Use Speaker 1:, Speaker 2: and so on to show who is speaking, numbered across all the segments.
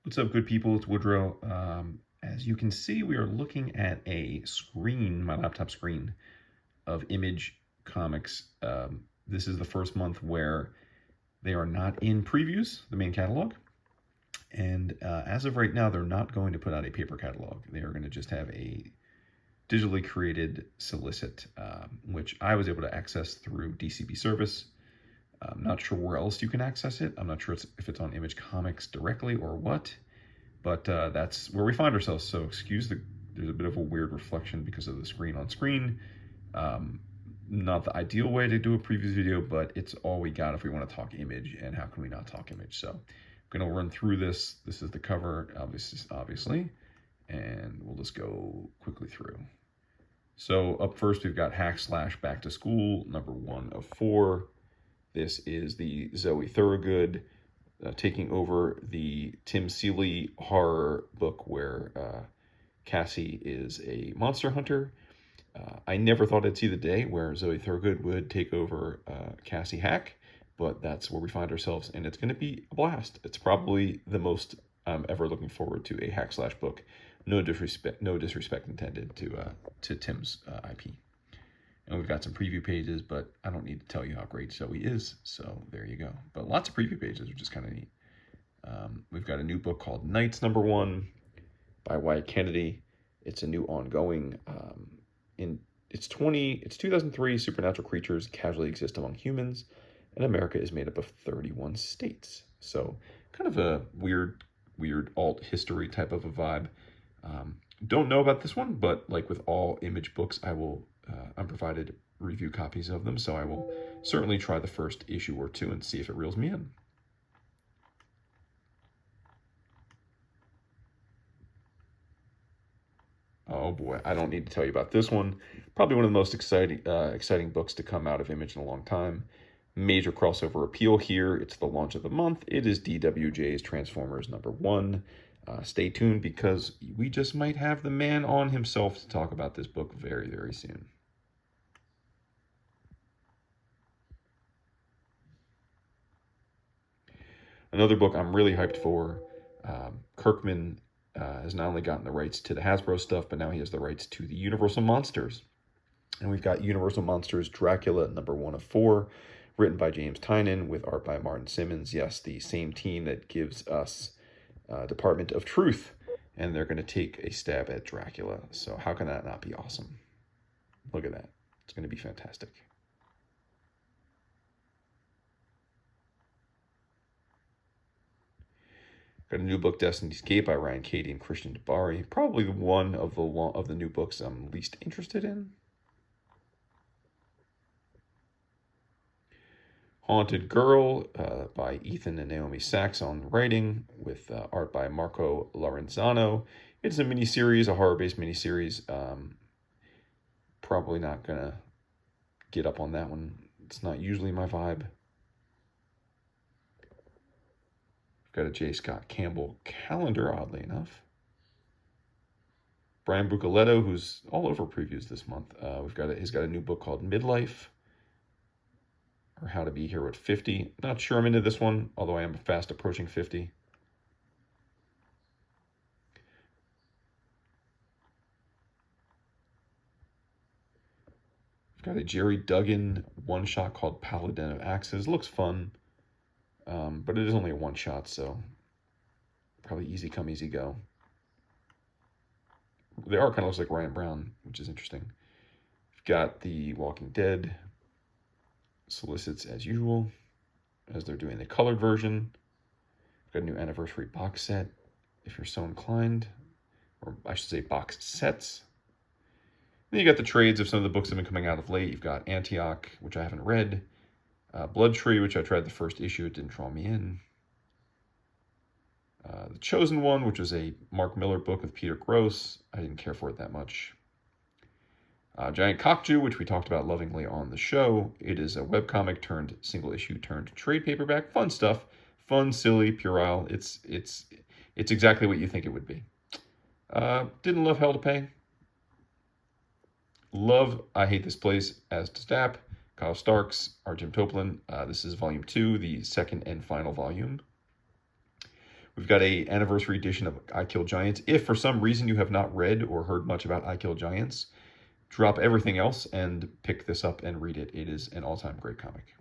Speaker 1: What's up, good people? It's Woodrow. As you can see, we are looking at a screen, my laptop screen, of Image Comics. This is the first month where they are not in previews, the main catalog. And as of right now, they're not going to put out a paper catalog. They are going to just have a digitally created solicit, which I was able to access through DCB service. I'm not sure where else you can access it. I'm not sure if it's on Image Comics directly or what. But that's where we find ourselves. So there's a bit of a weird reflection because of the screen on screen. Not the ideal way to do a previews video, but it's all we got if we want to talk image, and how can we not talk image? So I'm going to run through this. This is the cover, obviously, and we'll just go quickly through. So up first, we've got Hack Slash Back to School, number 1 of 4. This is the Zoe Thorogood taking over the Tim Seeley horror book where Cassie is a monster hunter. I never thought I'd see the day where Zoe Thorogood would take over Cassie Hack, but that's where we find ourselves, and it's going to be a blast. It's probably the most I'm ever looking forward to a Hack Slash book. No disrespect intended to Tim's IP. And we've got some preview pages, but I don't need to tell you how great Zoe is, so there you go. But lots of preview pages, which is kind of neat. We've got a new book called Nights, number 1, by Wyatt Kennedy. It's a new ongoing. It's 2003. Supernatural creatures casually exist among humans, and America is made up of 31 states. So kind of a weird alt history type of a vibe. Don't know about this one, but like with all Image books, I'm provided review copies of them, so I will certainly try the first issue or 2 and see if it reels me in. Oh boy, I don't need to tell you about this one. Probably one of the most exciting books to come out of Image in a long time. Major crossover appeal here. It's the launch of the month. It is DWJ's Transformers number 1. Stay tuned because we just might have the man on himself to talk about this book very, very soon. Another book I'm really hyped for. Kirkman has not only gotten the rights to the Hasbro stuff, but now he has the rights to the Universal Monsters. And we've got Universal Monsters Dracula, number 1 of 4, written by James Tynion with art by Martin Simmons. Yes, the same team that gives us Department of Truth. And they're going to take a stab at Dracula. So how can that not be awesome? Look at that. It's going to be fantastic. Got a new book, Destiny's Gate, by Ryan Cady and Christian Dabari. Probably one of the new books I'm least interested in. Haunted Girl by Ethan and Naomi Sachs on writing, with art by Marco Lorenzano. It's a miniseries, a horror-based miniseries. Probably not going to get up on that one. It's not usually my vibe. Got a J. Scott Campbell calendar, oddly enough. Brian Bucoletto, who's all over previews this month. He's got a new book called Midlife, or How to Be Here at 50. Not sure I'm into this one, although I am fast approaching 50. I've got a Jerry Duggan one-shot called Paladin of Axes. Looks fun, but it is only a one-shot, so probably easy come, easy go. The art kind of looks like Ryan Brown, which is interesting. We've got the Walking Dead Solicits as usual, as they're doing the colored version. We've got a new anniversary box set, if you're so inclined, or I should say box sets. Then you got the trades of some of the books that have been coming out of late. You've got Antioch, which I haven't read. Blood Tree, which I tried the first issue. It didn't draw me in. The Chosen One, which was a Mark Miller book with Peter Gross. I didn't care for it that much. Giant Cockju, which we talked about lovingly on the show. It is a webcomic turned single issue turned trade paperback. Fun stuff. Fun, silly, puerile. It's exactly what you think it would be. Didn't love Hell to Pay. Love I Hate This Place, as to Stapp, Kyle Starks, R. Jim Toplin. This is volume 2, the second and final volume. We've got a anniversary edition of I Kill Giants. If for some reason you have not read or heard much about I Kill Giants, drop everything else and pick this up and read it. It is an all-time great comic.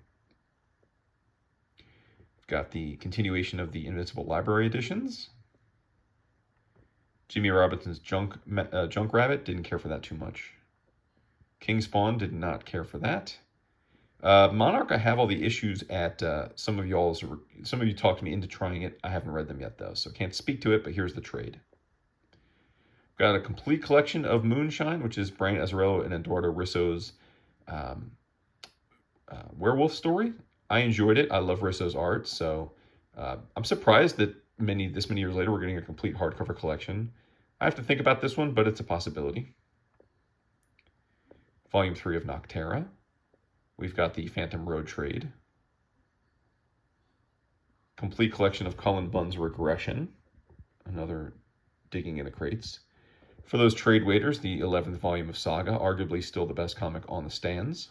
Speaker 1: We've got the continuation of the Invincible Library editions. Jimmy Robinson's Junk Rabbit, didn't care for that too much. King Spawn, did not care for that. Monarch, I have all the issues at some of you talked me into trying it. I haven't read them yet though, so can't speak to it, but here's the trade. Got a complete collection of Moonshine, which is Brian Azzarello and Eduardo Risso's werewolf story. I enjoyed it. I love Risso's art, so I'm surprised that this many years later we're getting a complete hardcover collection. I have to think about this one, but it's a possibility. Volume 3 of Nocterra. We've got the Phantom Road trade. Complete collection of Cullen Bunn's Regression. Another digging in the crates. For those trade waiters, the 11th volume of Saga, arguably still the best comic on the stands.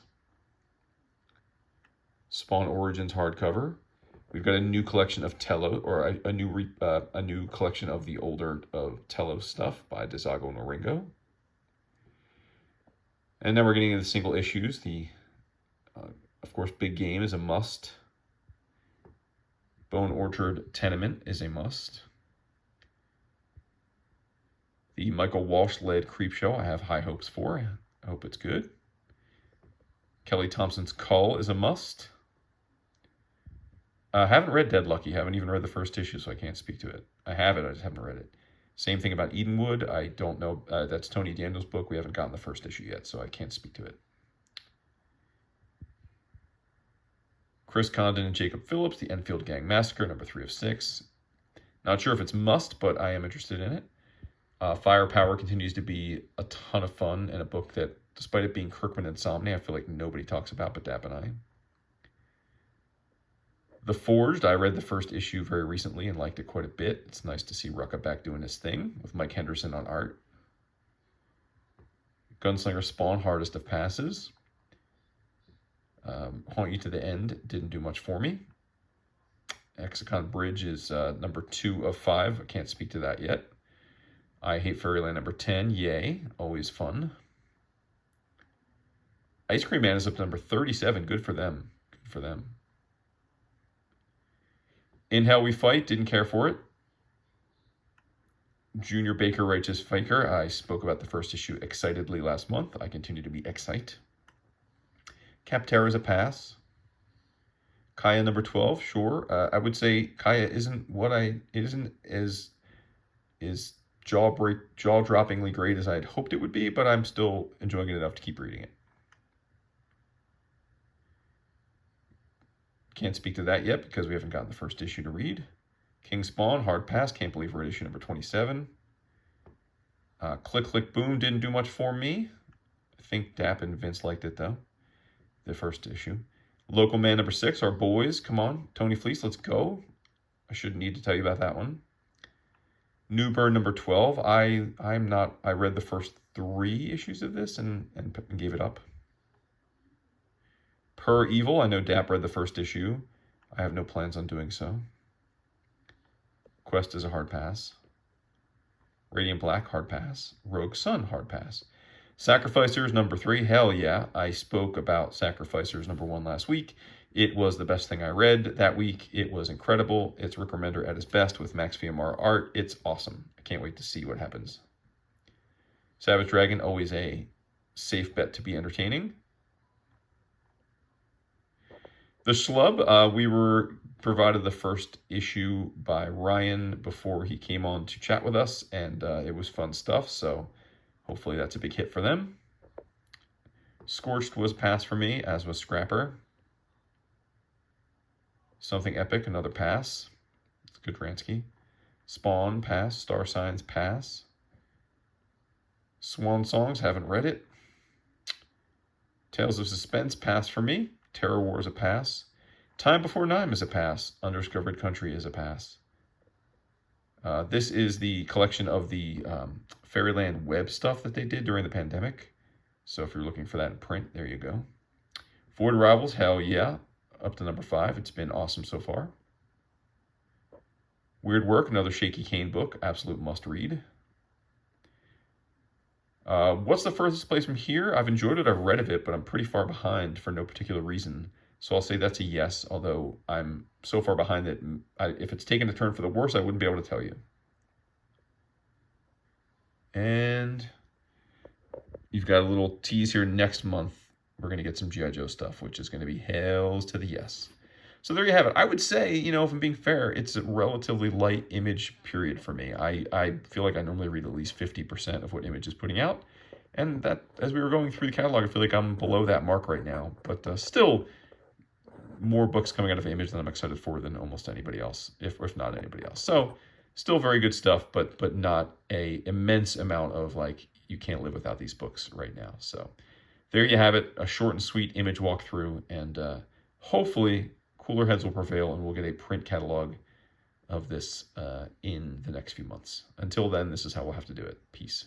Speaker 1: Spawn Origins hardcover. We've got a new collection of Tello, or a new collection of the older Tello stuff by DeZago and Oringo. And then we're getting into the single issues. Of course, Big Game is a must. Bone Orchard Tenement is a must. The Michael Walsh-led Creepshow I have high hopes for. I hope it's good. Kelly Thompson's Cull is a must. I haven't read Dead Lucky. Haven't even read the first issue, so I can't speak to it. I have it, I just haven't read it. Same thing about Edenwood. I don't know. That's Tony Daniel's book. We haven't gotten the first issue yet, so I can't speak to it. Chris Condon and Jacob Phillips, The Enfield Gang Massacre, number 3 of 6. Not sure if it's must, but I am interested in it. Firepower continues to be a ton of fun, and a book that, despite it being Kirkman Insomnia, I feel like nobody talks about but Dap and I. The Forged, I read the first issue very recently and liked it quite a bit. It's nice to see Rucka back doing his thing with Mike Henderson on art. Gunslinger Spawn, Hardest of Passes. Haunt You to the End didn't do much for me. Hexacon Bridge is number 2 of 5. I can't speak to that yet. I Hate Fairyland number 10. Yay. Always fun. Ice Cream Man is up to number 37. Good for them. Good for them. In Hell We Fight. Didn't care for it. Junior Baker Righteous Faker. I spoke about the first issue excitedly last month. I continue to be excite. Capterra is a pass. Kaya number 12, sure. I would say Kaya isn't as jaw-droppingly great as I'd hoped it would be, but I'm still enjoying it enough to keep reading it. Can't speak to that yet because we haven't gotten the first issue to read. King Spawn, hard pass. Can't believe we're at issue number 27. Click Click Boom didn't do much for me. I think Dap and Vince liked it though. The first issue. Local Man number 6, our boys. Come on, Tony Fleece, let's go. I shouldn't need to tell you about that one. New Burn number 12. I read the first 3 issues of this and gave it up. Per Evil, I know Dap read the first issue. I have no plans on doing so. Quest is a hard pass. Radiant Black, hard pass. Rogue Sun, hard pass. Sacrificers number 3, hell yeah. I spoke about Sacrificers number 1 last week. It was the best thing I read that week. It was incredible. It's Rick Remender at his best with Max Fiamara art. It's awesome. I can't wait to see what happens. Savage Dragon, always a safe bet to be entertaining. The Schlub, we were provided the first issue by Ryan before he came on to chat with us, and it was fun stuff, so hopefully that's a big hit for them. Scorched was pass for me, as was Scrapper. Something Epic, another pass. It's good Ransky. Spawn, pass. Star Signs, pass. Swan Songs, haven't read it. Tales of Suspense, pass for me. Terror Wars, a pass. Time Before Nime is a pass. Undiscovered Country is a pass. This is the collection of the Fairyland web stuff that they did during the pandemic. So if you're looking for that in print, there you go. Void Rivals, hell yeah. Up to number 5. It's been awesome so far. Weird Work, another Shaky Kane book, absolute must read. What's the furthest place from here? I've enjoyed it, I've read of it, but I'm pretty far behind for no particular reason. So I'll say that's a yes, although I'm so far behind that if it's taken a turn for the worse, I wouldn't be able to tell you. And you've got a little tease here next month. We're going to get some G.I. Joe stuff, which is going to be hells to the yes. So there you have it. I would say, if I'm being fair, it's a relatively light Image period for me. I feel like I normally read at least 50% of what Image is putting out. And that, as we were going through the catalog, I feel like I'm below that mark right now. But still, more books coming out of Image than I'm excited for than almost anybody else, if not anybody else. So still very good stuff, but not a immense amount of like, you can't live without these books right now. So there you have it, a short and sweet Image walkthrough, and hopefully cooler heads will prevail and we'll get a print catalog of this in the next few months. Until then, this is how we'll have to do it. Peace.